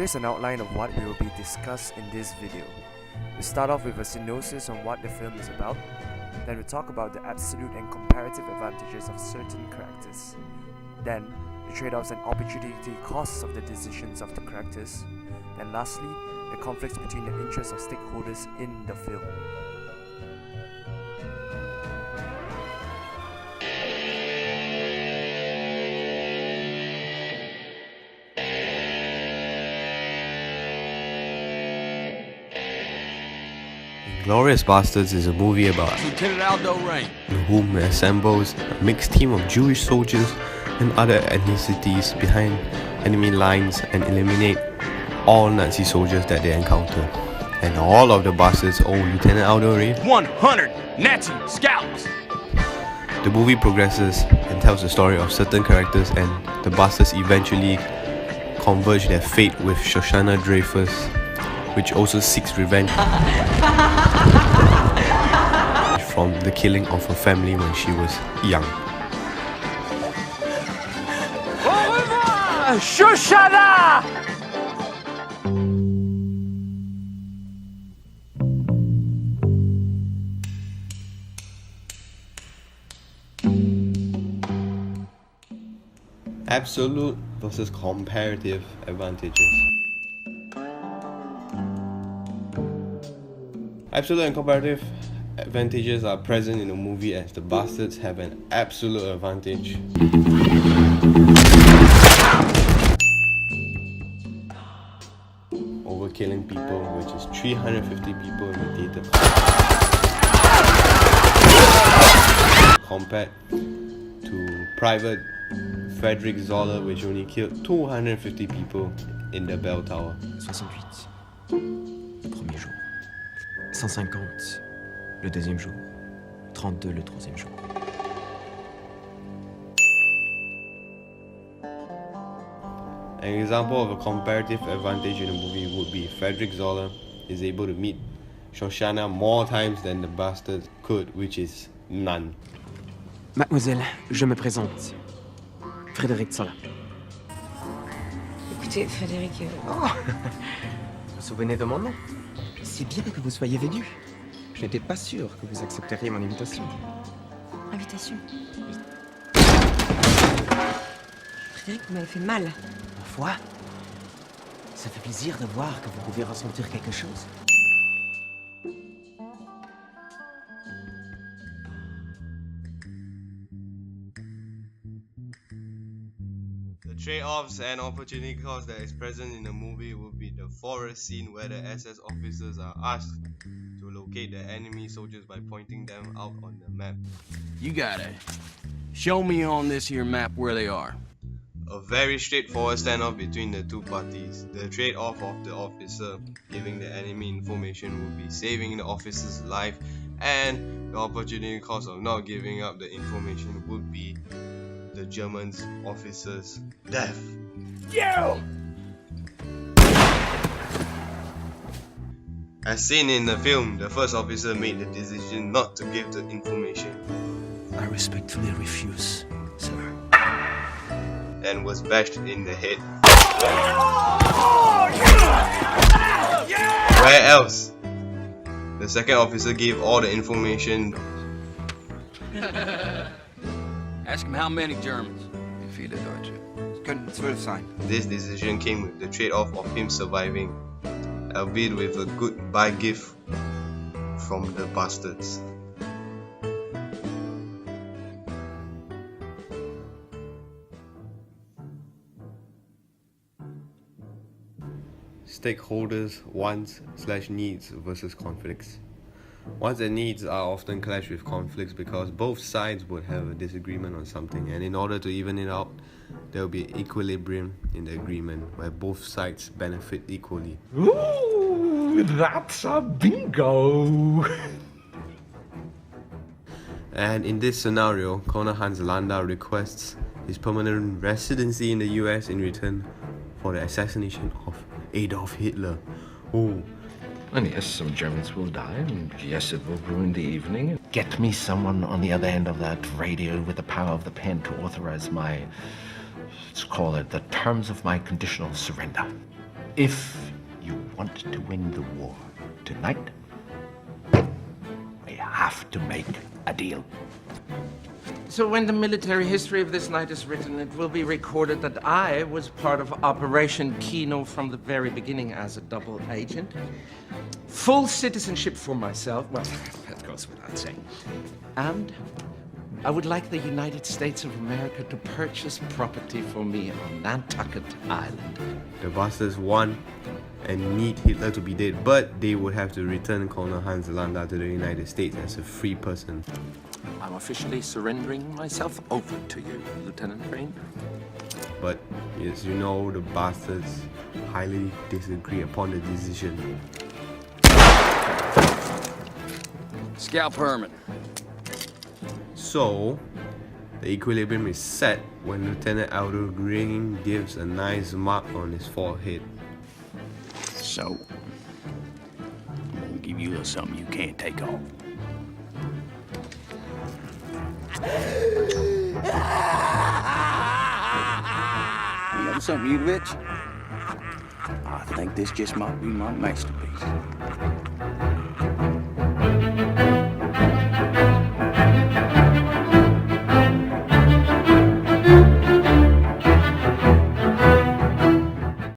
is an outline of what will be discussed in this video. We start off with a synopsis on what the film is about, then we talk about the absolute and comparative advantages of certain characters, then the trade-offs and opportunity costs of the decisions of the characters, then lastly, the conflicts between the interests of stakeholders in the film. Inglorious Bastards is a movie about whom assembles a mixed team of Jewish soldiers and other ethnicities behind enemy lines and eliminate all Nazi soldiers that they encounter. And all of the bastards owe Lieutenant Aldo Ray 100 Nazi scouts! The movie progresses and tells the story of certain characters, and the bastards eventually converge their fate with Shoshana Dreyfus, which also seeks revenge from the killing of her family when she was young. Shoshana! Absolute versus comparative advantages. Absolute and comparative advantages are present in the movie as the bastards have an absolute advantage over killing people, which is 350 people in the theater, compared to Private Frederick Zoller, which only killed 250 people in the bell tower. 68, le premier jour. 150, le deuxième jour. 32, le troisième jour. An example of a comparative advantage in the movie would be Frederick Zoller is able to meet Shoshana more times than the bastards could, which is none. Mademoiselle, je me présente. Frédéric Zoller. Écoutez, Frédéric... Oh Vous vous souvenez de mon nom? C'est bien que vous soyez venu. Je n'étais pas sûr que vous accepteriez mon invitation. Invitation? Frédéric, vous m'avez fait mal. Ma foi, ça fait plaisir de voir que vous pouvez ressentir quelque chose. The trade-offs and opportunity cost that is present in the movie would be the forest scene where the SS officers are asked to locate the enemy soldiers by pointing them out on the map. You gotta show me on this here map where they are. A very straightforward standoff between the two parties. The trade-off of the officer giving the enemy information would be saving the officer's life, and the opportunity cost of not giving up the information would be the German officer's death. You! As seen in the film, the first officer made the decision not to give the information I respectfully refuse, sir. and was bashed in the head. Where else? The second officer gave all the information. Ask him how many Germans. Wie viele Deutsche? Es könnten 12 sein. This decision came with the trade-off of him surviving, albeit with a goodbye gift from the bastards. Stakeholders' wants/needs versus conflicts. Wants and needs are often clash with conflicts because both sides would have a disagreement on something, and in order to even it out, there will be equilibrium in the agreement where both sides benefit equally. Ooh, that's a bingo! And in this scenario, Colonel Hans Landau requests his permanent residency in the US in return for the assassination of Adolf Hitler. Oh, And yes, some Germans will die, and yes, it will ruin the evening. Get me someone on the other end of that radio with the power of the pen to authorize my, let's call it, the terms of my conditional surrender. If you want to win the war tonight, we have to make a deal. So when the military history of this night is written, it will be recorded that I was part of Operation Kino from the very beginning as a double agent. Full citizenship for myself, well, that goes without saying. And I would like the United States of America to purchase property for me on Nantucket Island. The bastards want and need Hitler to be dead, but they would have to return Colonel Hans Landa to the United States as a free person. I'm officially surrendering myself over to you, Lieutenant Crane. But as you know, the bastards highly disagree upon the decision. Scout Herman. So, the equilibrium is set when Lieutenant Aldo Green gives a nice mark on his forehead. So, I'm gonna give you something you can't take off. You know something, you bitch? I think this just might be my masterpiece.